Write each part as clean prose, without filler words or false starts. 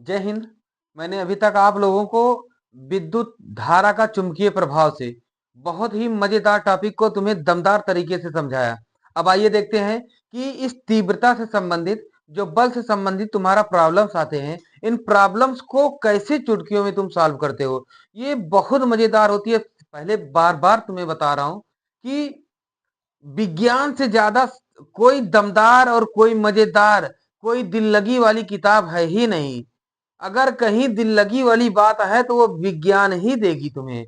जय हिंद। मैंने अभी तक आप लोगों को विद्युत धारा का चुंबकीय प्रभाव से बहुत ही मजेदार टॉपिक को तुम्हें दमदार तरीके से समझाया। अब आइए देखते हैं कि इस तीव्रता से संबंधित जो बल से संबंधित तुम्हारा प्रॉब्लम्स आते हैं, इन प्रॉब्लम्स को कैसे चुटकियों में तुम सॉल्व करते हो। ये बहुत मजेदार होती है। पहले बार बार तुम्हें बता रहा हूं कि विज्ञान से ज्यादा कोई दमदार और कोई मजेदार, कोई दिल लगी वाली किताब है ही नहीं। अगर कहीं दिल लगी वाली बात है तो वो विज्ञान ही देगी तुम्हें।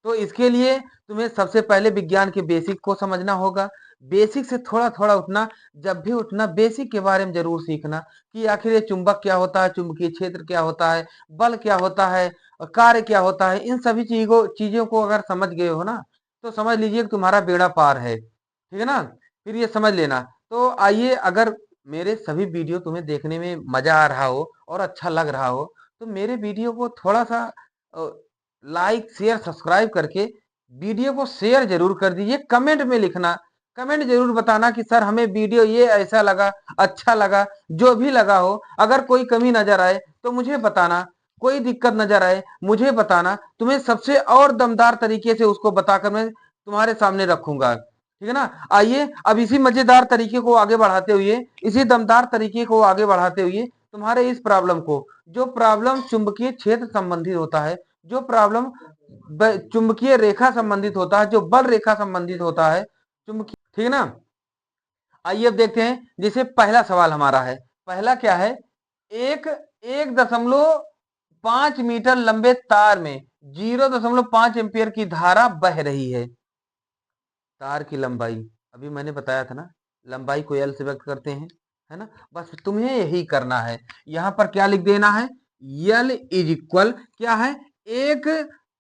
तो इसके लिए तुम्हें सबसे पहले विज्ञान के बेसिक को समझना होगा। बेसिक से थोड़ा थोड़ा उठना। जब भी उठना बेसिक के बारे में जरूर सीखना कि आखिर ये चुंबक क्या होता है, चुंबकीय क्षेत्र क्या होता है, बल क्या होता है, कार्य क्या होता है। इन सभी चीजों को अगर समझ गए हो ना, तो समझ लीजिए कि तुम्हारा बेड़ा पार है। ठीक है ना। फिर ये समझ लेना। तो आइए, अगर मेरे सभी वीडियो तुम्हें देखने में मजा आ रहा हो और अच्छा लग रहा हो, तो मेरे वीडियो को थोड़ा सा लाइक शेयर सब्सक्राइब करके वीडियो को शेयर जरूर कर दीजिए। कमेंट में लिखना, कमेंट जरूर बताना कि सर हमें वीडियो ये ऐसा लगा, अच्छा लगा। जो भी लगा हो, अगर कोई कमी नजर आए तो मुझे बताना, कोई दिक्कत नजर आए मुझे बताना। तुम्हें सबसे और दमदार तरीके से उसको बताकर मैं तुम्हारे सामने रखूंगा। ठीक है ना। आइए अब इसी मजेदार तरीके को आगे बढ़ाते हुए, इसी दमदार तरीके को आगे बढ़ाते हुए तुम्हारे इस प्रॉब्लम को, जो प्रॉब्लम चुंबकीय क्षेत्र संबंधित होता है, जो प्रॉब्लम चुंबकीय रेखा संबंधित होता है, जो बल रेखा संबंधित होता है चुंबकीय। ठीक है ना। आइए अब देखते हैं। जैसे पहला सवाल हमारा है, पहला क्या है, एक 1.5 मीटर लंबे तार में 0.5 एम्पियर की धारा बह रही है। तार की लंबाई अभी मैंने बताया था ना, लंबाई को एल से व्यक्त करते हैं, है ना। बस तुम्हें यही करना है। यहां पर क्या लिख देना है, यल इज इक्वल क्या है, एक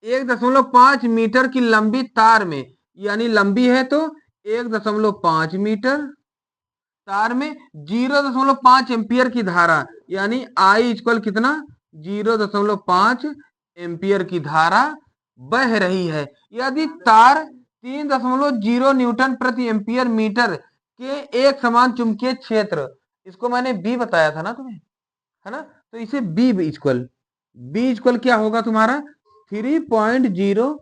1.5 मीटर की लंबी तार में, यानी लंबी है तो 1.5 मीटर तार में 0.5 एम्पियर की धारा, यानी आई इक्वल कितना, 0.5 एम्पियर की धारा बह रही है। यदि तार 3.0 न्यूटन प्रति एम्पियर मीटर के एक समान चुंबकीय क्षेत्र, इसको मैंने बी बताया था ना तुम्हें, है ना। तो इसे बी इक्वल क्या होगा तुम्हारा, 3.0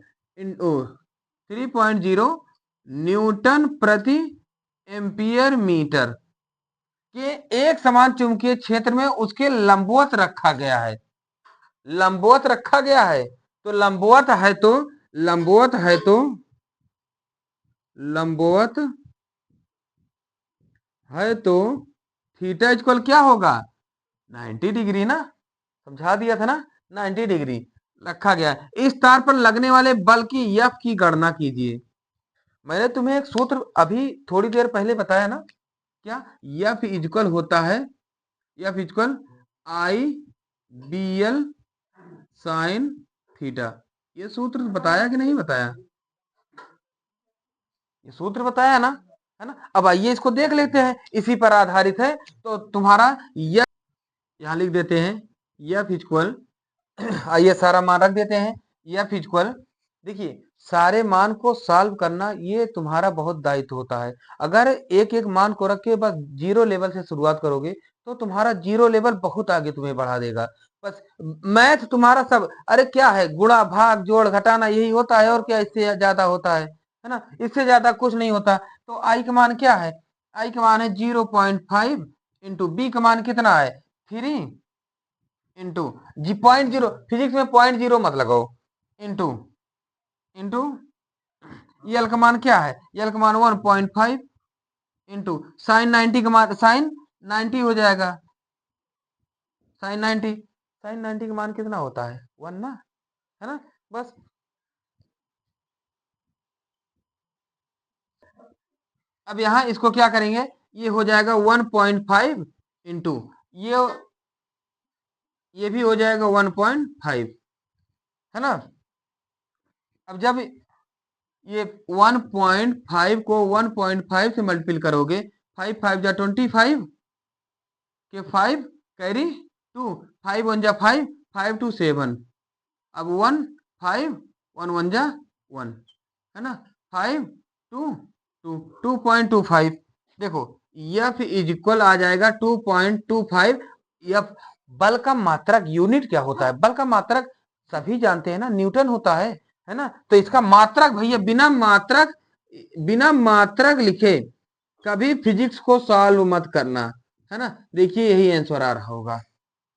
3.0 न्यूटन प्रति एम्पियर मीटर के एक समान चुंबकीय क्षेत्र में उसके लंबवत रखा गया है। लंबवत रखा गया है तो लंबवत है तो लंबवत है तो लंबवत है तो थीटा इक्वल क्या होगा, 90 डिग्री ना। समझा दिया था ना, 90 डिग्री रखा गया है। इस तार पर लगने वाले बल की एफ की गणना कीजिए। मैंने तुम्हें एक सूत्र अभी थोड़ी देर पहले बताया ना, क्या, एफ इक्वल होता है, F equal I B L sine theta. ये सूत्र बताया कि नहीं बताया, ये सूत्र बताया ना, है ना। अब आइए इसको देख लेते हैं, इसी पर आधारित है। तो तुम्हारा यह यहां लिख देते हैं, एफ इक्वल आइए सारा मान रख देते हैं। एफ इक्वल, देखिए सारे मान को सॉल्व करना ये तुम्हारा बहुत दायित्व होता है। अगर एक एक मान को रख के बस जीरो लेवल से शुरुआत करोगे तो तुम्हारा जीरो लेवल बहुत आगे तुम्हें बढ़ा देगा। बस मैथ तुम्हारा सब, अरे क्या है, गुणा भाग जोड़ घटाना यही होता है, और क्या इससे ज्यादा होता है ना। इससे ज्यादा कुछ नहीं होता। तो आई का मान क्या है, आई का मान है 0.5 इंटू बी का मान कितना है 3 इंटू जी 0.0, फिजिक्स में 0.0 मत लगाओ, इंटू इंटू यल का मान क्या है, यल का मान 1.5 इंटू साइन 90 का मान, साइन 90 हो जाएगा, साइन 90 का मान कितना होता है 1 ना, है ना। बस अब यहां इसको क्या करेंगे, ये हो जाएगा 1.5 इंटू ये भी हो जाएगा 1.5, है ना। अब जब ये 1.5 को 1.5 से मल्टीपल करोगे, 5 5 जा 25 के 5 कैरी 2, 5 1 जा 5, 5 2 7, अब 1 5 1 1 जा 1, है ना, 5 2 2 2.25। देखो एफ इज इक्वल आ जाएगा 2.25। एफ बल का मात्रक यूनिट क्या होता है? बल का मात्रक सभी जानते हैं ना, न्यूटन होता है ना। तो इसका मात्रक भैया, बिना मात्रक लिखे कभी फिजिक्स को सॉल्व मत करना, है ना। देखिए यही आंसर आ रहा होगा,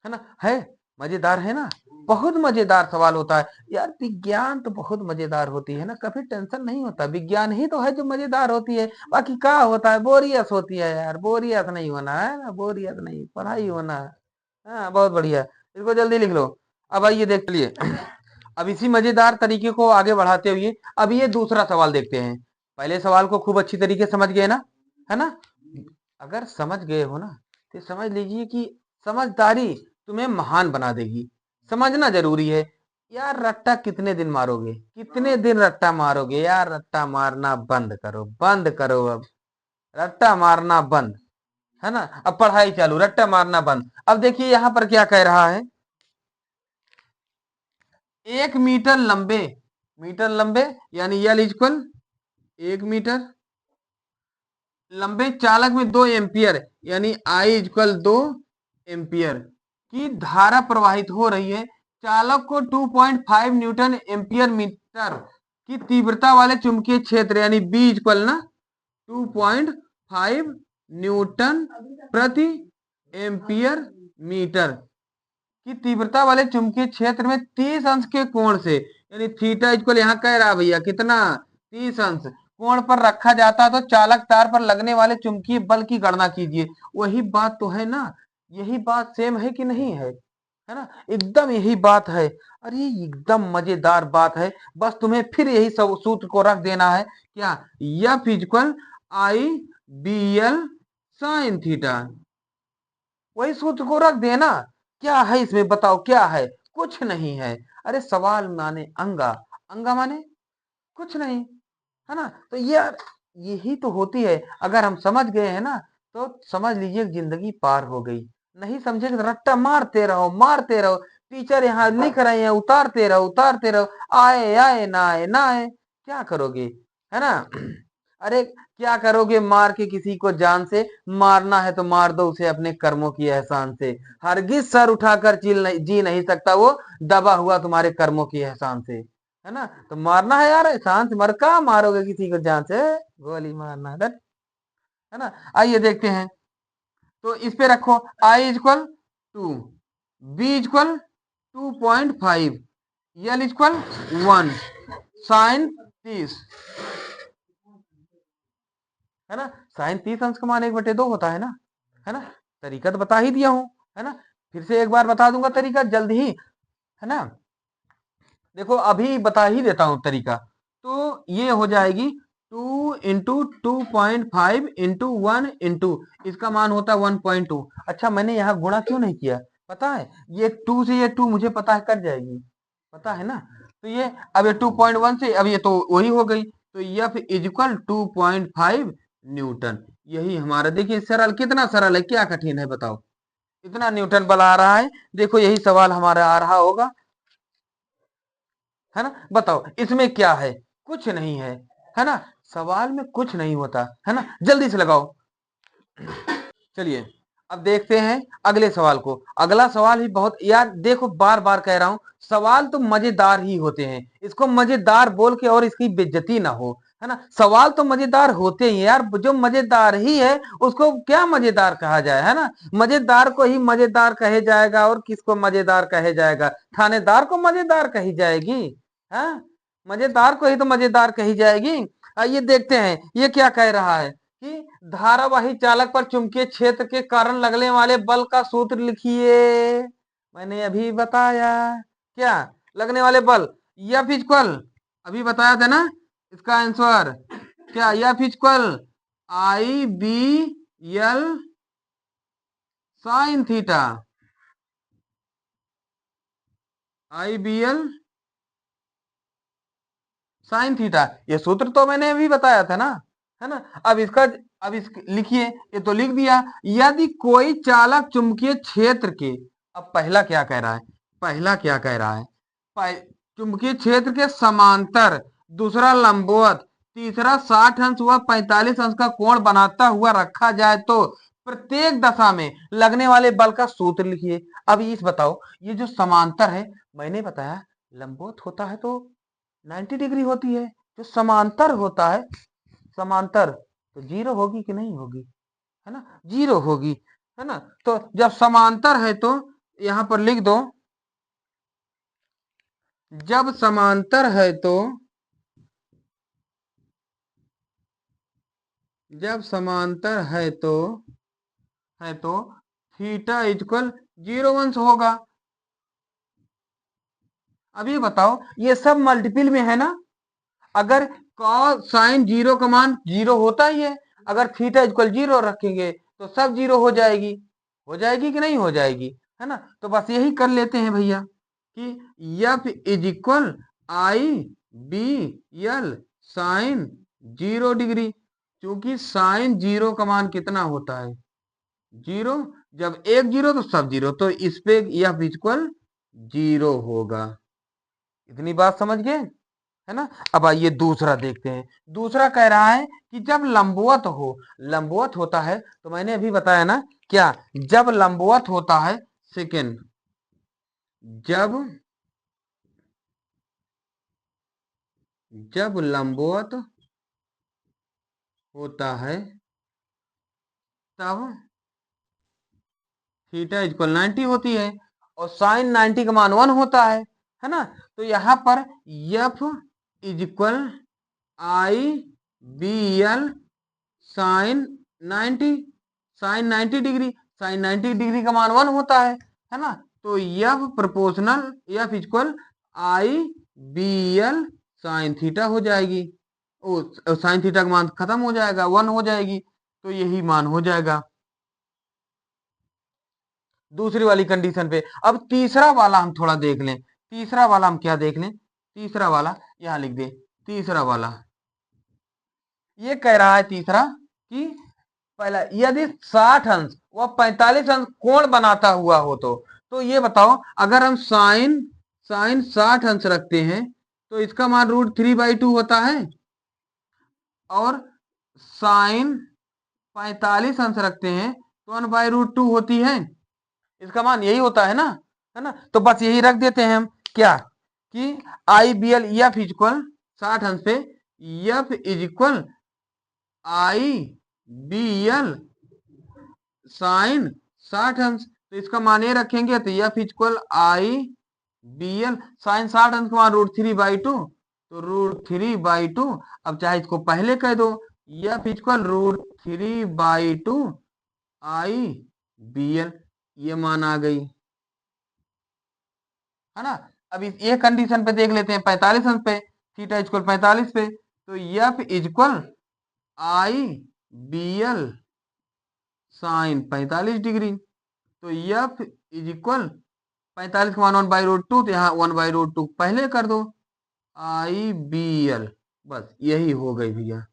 है ना। है मजेदार है ना, बहुत मजेदार सवाल होता है यार। विज्ञान तो बहुत मजेदार होती है ना, कभी टेंशन नहीं होता। विज्ञान ही तो है जो मजेदार होती है। बाकी क्या होता है, बोरियत होती है यार। बोरियत नहीं होना है ना, बोरियत नहीं, पढ़ाई होना है। हाँ बहुत बढ़िया, इसको जल्दी लिख लो। अब आइए देख लिए अब इसी मजेदार तरीके को आगे बढ़ाते हुए अब ये दूसरा सवाल देखते हैं। पहले सवाल को खूब अच्छी तरीके से समझ गए ना, है ना। अगर समझ गए हो ना तो समझ लीजिए कि समझदारी तुम्हें महान बना देगी। समझना जरूरी है यार। रट्टा कितने दिन मारोगे, कितने दिन रट्टा मारोगे यार। रट्टा मारना बंद करो, बंद करो अब। रट्टा मारना बंद, है ना। अब पढ़ाई चालू, रट्टा मारना बंद। अब देखिए यहां पर क्या कह रहा है। 1 मीटर लंबे यानी यल इक्वल 1 मीटर लंबे चालक में 2 एम्पियर यानी आई इक्वल 2 एम्पियर की धारा प्रवाहित हो रही है। चालक को 2.5 न्यूटन एम्पियर मीटर की तीव्रता वाले चुंबकीय क्षेत्र यानी बी इक्वल ना 2.5 न्यूटन प्रति एम्पियर मीटर की तीव्रता वाले चुंबकीय क्षेत्र में 30 अंश के कोण से यानी थीटा इक्वल यहाँ कह रहा भैया कितना 30 अंश कोण पर रखा जाता तो चालक तार पर लगने वाले चुंबकीय बल की गणना कीजिए। वही बात तो है ना, यही बात सेम है कि नहीं है ना। एकदम यही बात है। अरे एकदम मजेदार बात है। बस तुम्हें फिर यही सब सूत्र को रख देना है क्या, F equal I B L sine theta. वही सूत्र को रख देना। क्या है इसमें बताओ, क्या है? कुछ नहीं है। अरे सवाल माने अंगा, अंगा माने कुछ नहीं, है ना। तो यार यही तो होती है। अगर हम समझ गए हैं ना तो समझ लीजिए जिंदगी पार हो गई। नहीं समझे तो रट्टा मारते रहो, मारते रहो। टीचर यहाँ लिख रहे हैं, उतारते रहो, उतारते रहो। आए आए ना आए ना आए, क्या करोगे, है ना। अरे क्या करोगे मार के किसी को जान से? मारना है तो मार दो उसे अपने कर्मों की एहसान से। हरगिज सर उठाकर जी नहीं सकता वो दबा हुआ तुम्हारे कर्मों की एहसान से, है ना। तो मारना है यार एहसान से, मर का मारोगे किसी को जान से? गोली मारना है ना। आइए देखते हैं। तो इस पे रखो I equal 2, B equal 2.5, L equal 1, sign 30, है ना। साइन 30 अंश का मान 1/2 होता है ना। तरीका तो बता ही दिया हूं, है ना। फिर से एक बार बता दूंगा तरीका जल्द ही, है ना। देखो अभी बता ही देता हूं तरीका। तो ये हो जाएगी 2 × 2.5 × 1 इसका मान होता है 1.2। अच्छा मैंने यहाँ गुणा क्यों नहीं किया पता है? ये 2 से ये 2 मुझे पता है कट जाएगी, पता है ना। तो ये अब ये 2.1 से अब ये तो वही हो गई। तो एफ इक्वल 2.5 न्यूटन। यही हमारा देखिए सरल, कितना सरल है, क्या कठिन है बताओ। इतना न्यूटन बल आ रहा है, देखो यही सवाल हमारा आ रहा होगा, है ना। बताओ इसमें क्या है, कुछ नहीं है ना। सवाल में कुछ नहीं होता है ना, जल्दी से लगाओ। चलिए अब देखते हैं अगले सवाल को। अगला सवाल ही बहुत यार, देखो बार बार कह रहा हूं सवाल तो मजेदार ही होते हैं। इसको मजेदार बोल के और इसकी बेइज्जती ना हो, है ना। सवाल तो मजेदार होते ही यार, जो मजेदार ही है उसको क्या मजेदार कहा जाए, है ना। मजेदार को ही मजेदार कहे जाएगा और किसको मजेदार कहे जाएगा? थानेदार को मजेदार कही जाएगी, है। मजेदार को ही तो मजेदार कही जाएगी। आइए देखते हैं ये क्या कह रहा है कि धारावाही चालक पर चुंबकीय क्षेत्र के कारण लगने वाले बल का सूत्र लिखिए। मैंने अभी बताया क्या, लगने वाले बल एफ इक्वल, अभी बताया था ना इसका आंसर क्या, F equal I B L sine theta, I B L sine theta. ये सूत्र तो मैंने अभी बताया था ना, है ना। अब इसका अब इस लिखिए, ये तो लिख दिया। यदि कोई चालक चुंबकीय क्षेत्र के, अब पहला क्या कह रहा है, पहला क्या कह रहा है, चुंबकीय क्षेत्र के समांतर, दूसरा लंबवत, तीसरा 60 अंश व 45 अंश का कोण बनाता हुआ रखा जाए तो प्रत्येक दशा में लगने वाले बल का सूत्र लिखिए। अब इस बताओ, ये जो समांतर है, मैंने बताया लंबवत होता है तो 90 डिग्री होती है, जो समांतर होता है, समांतर तो जीरो होगी कि नहीं होगी, है ना, जीरो होगी, है ना। तो जब समांतर है तो यहां पर लिख दो, जब समांतर है तो, जब समांतर है तो थीटा इक्वल 0 होगा। अभी बताओ, ये सब मल्टीपल में है ना, अगर कॉस साइन जीरो का मान जीरो होता ही है, अगर थीटा इक्वल जीरो रखेंगे तो सब जीरो हो जाएगी, हो जाएगी कि नहीं हो जाएगी, है ना। तो बस यही कर लेते हैं भैया कि F is equal I B L sine 0 degree, क्योंकि साइन जीरो का मान कितना होता है, जीरो, जब एक जीरो तो सब जीरो, तो इस पे एफ इक्वल 0 होगा। इतनी बात समझ गए, है ना। अब आइए दूसरा देखते हैं। दूसरा कह रहा है कि जब लंबवत हो, लंबवत होता है तो मैंने अभी बताया ना क्या, जब लंबवत होता है, सेकेंड, जब जब लंबवत होता है तब थीटा इक्वल 90 होती है और साइन 90 का मान 1 होता है ना। तो यहां पर F is equal I B L sine 90, sine 90 degree, sine 90 degree का मान 1 होता है ना। तो F proportional, F equal I B L sine theta हो जाएगी, ओ साइन थीटा का मान खत्म हो जाएगा, 1 हो जाएगी, तो यही मान हो जाएगा दूसरी वाली कंडीशन पे। अब तीसरा वाला हम थोड़ा देख लें, तीसरा वाला हम क्या देख लें, तीसरा वाला यहां लिख दे, तीसरा वाला ये कह रहा है तीसरा कि पहला, यदि 60 अंश व 45 अंश कोण बनाता हुआ हो तो ये बताओ, अगर हम साइन साइन 60 अंश रखते हैं तो इसका मान √3/2 होता है, और साइन 45 अंश रखते हैं तो 1/√2 होती है, इसका मान यही होता है ना। तो बस यही रख देते हैं हम, क्या कि I B L F equal 60 अंश पे F is equal I B L sine 60 अंश, तो इसका मान ये रखेंगे तो F equal I B L sine 60 अंश का मान √3/2, तो √3/2, अब चाहे इसको पहले कह दो, एफ इक्वल √3/2 आई बी एल, ये मान आ गई, है ना। अब इस ये कंडीशन पे देख लेते हैं 45 अंश पे, थीटा इक्वल 45 पे, तो F equal I B L sign 45 degree, तो एफ इज इक्वल 45 का मान 1/√2, तो यहाँ 1/√2 पहले कर दो, आई बी एल, बस यही हो गई भैया,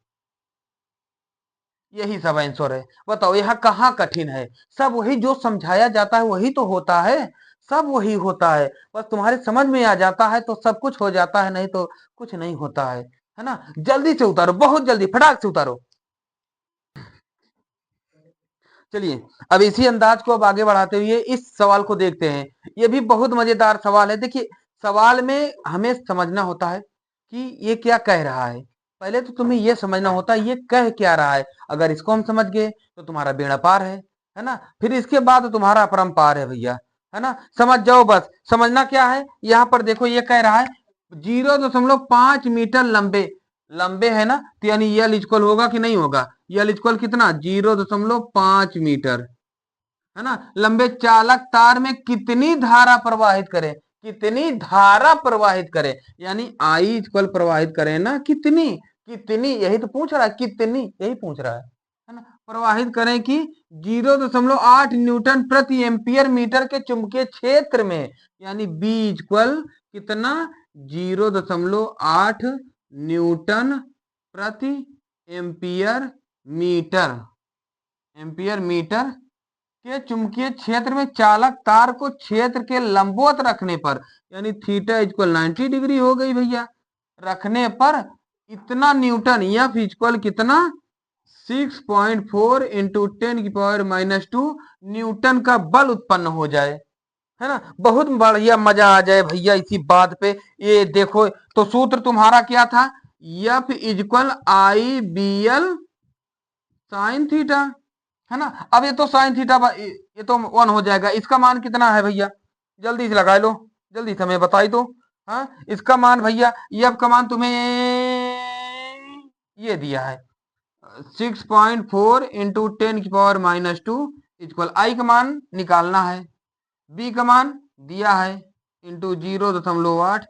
यही सब आंसर है। बताओ यहाँ कहाँ कठिन है, सब वही जो समझाया जाता है वही तो होता है, सब वही होता है, बस तुम्हारे समझ में आ जाता है तो सब कुछ हो जाता है, नहीं तो कुछ नहीं होता है ना। जल्दी से उतारो, बहुत जल्दी, फटाक से उतारो। चलिए अब इसी अंदाज को अब आगे बढ़ाते हुए इस सवाल को देखते हैं। ये भी बहुत मजेदार सवाल है। देखिए, सवाल में हमें समझना होता है कि ये क्या कह रहा है, पहले तो तुम्हें ये समझना होता है ये कह क्या रहा है। अगर इसको हम समझ गए तो तुम्हारा बेड़ा पार है ना, फिर इसके बाद तुम्हारा अपरंपार है भैया, है ना। समझ जाओ, बस समझना क्या है। यहाँ पर देखो ये कह रहा है 0.5 मीटर लंबे, लंबे है ना, तो यानी यल इक्वल होगा कि नहीं होगा, यल इक्वल कितना, 0.5 मीटर, है ना। लंबे चालक तार में कितनी धारा प्रवाहित करे, कितनी धारा प्रवाहित करे, यानी आई इक्वल प्रवाहित करे ना, कितनी, कितनी, यही तो पूछ रहा है, कितनी, यही पूछ रहा है ना। प्रवाहित करें कि 0.8 न्यूटन प्रति एम्पियर मीटर के चुंबकीय क्षेत्र में, यानी बी इक्वल कितना, 0.8 न्यूटन प्रति एम्पियर मीटर, एम्पियर मीटर के चुंबकीय क्षेत्र में चालक तार को क्षेत्र के लंबवत रखने पर, यानी थीटा इक्वल 90 डिग्री हो गई भैया, रखने पर इतना न्यूटन, एफ इक्वल कितना, 6.4 इंटू 10⁻⁻2 न्यूटन का बल उत्पन्न हो जाए, है ना। बहुत बढ़िया, मजा आ जाए भैया इसी बात पे। ये देखो, तो सूत्र तुम्हारा क्या था, F equal I B L sine theta, है ना। अब ये तो साइन थीटा ये तो 1 हो जाएगा। इसका मान कितना है भैया, जल्दी से लगा लो, जल्दी से हमें बताई दो। हाँ, इसका मान भैया, F का मान तुम्हें ये दिया है 6.4 इंटू 10⁻⁻2 इक्वल आई का मान निकालना है, बी का मान दिया है इंटू 0.8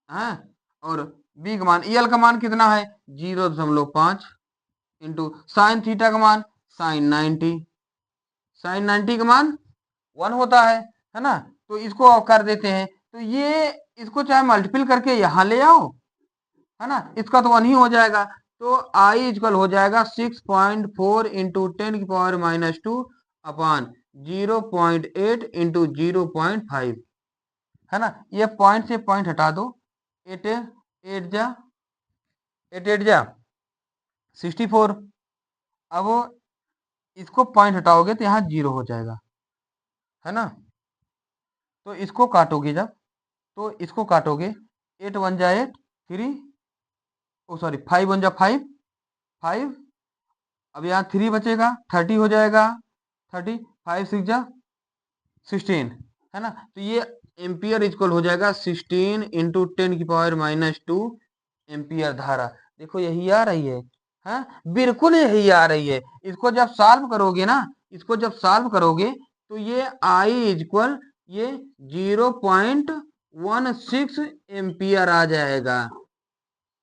है, और बी का मान एल का मान कितना है 0.5 इंटू साइन थीटा का मान साइन 90 का मान 1 होता है ना। तो इसको आप कर देते हैं, तो ये इसको चाहे मल्टीपल करके यहां ले आओ, है ना, इसका तो 1 ही हो जाएगा। तो आई इक्वल हो जाएगा 6.4 इंटू 10⁻⁻2 अपॉन 0.8 इंटू 0.5, है ना। ये पॉइंट से पॉइंट हटा दो, 8 8 जा 8 8 जा 64। अब इसको पॉइंट हटाओगे तो यहाँ 0 हो जाएगा, है ना। तो इसको काटोगे जब, तो इसको काटोगे, 8 1 जा 8 3, ओ सॉरी 5 1 जा 5 5, अब यहाँ 3 बचेगा, 30 हो जाएगा, 30 5 6 जा 16, है ना। तो ये एम्पियर इक्वल हो जाएगा 16 इंटू 10⁻⁻2 एम्पियर धारा। देखो यही आ रही है, हाँ बिल्कुल यही आ रही है। इसको जब सॉल्व करोगे ना, इसको जब सॉल्व करोगे तो ये आई इक्वल ये 0.16 एम्पियर आ जाएगा।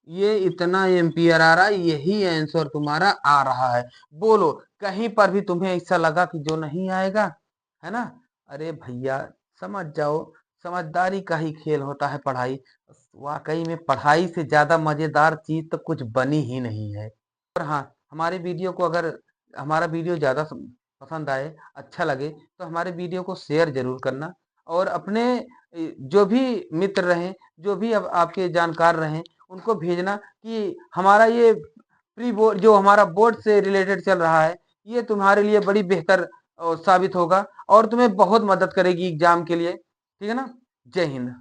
ये इतना एम्पियर आ रहा है, यही आंसर तुम्हारा आ रहा है। बोलो कहीं पर भी तुम्हें ऐसा लगा कि जो नहीं आएगा, है ना। अरे भैया समझ जाओ, समझदारी का ही खेल होता है पढ़ाई। वाकई में पढ़ाई से ज्यादा मजेदार चीज तो कुछ बनी ही नहीं है। और हाँ, हमारे वीडियो को अगर हमारा वीडियो ज़्यादा पसंद आए, अच्छा लगे, तो हमारे वीडियो को शेयर ज़रूर करना, और अपने जो भी मित्र रहें, जो भी अब आपके जानकार रहें, उनको भेजना कि हमारा ये प्री बोर्ड जो हमारा बोर्ड से रिलेटेड चल रहा है, ये तुम्हारे लिए बड़ी बेहतर साबित होगा और तुम्हें बहुत मदद करेगी एग्जाम के लिए। ठीक है ना। जय हिंद।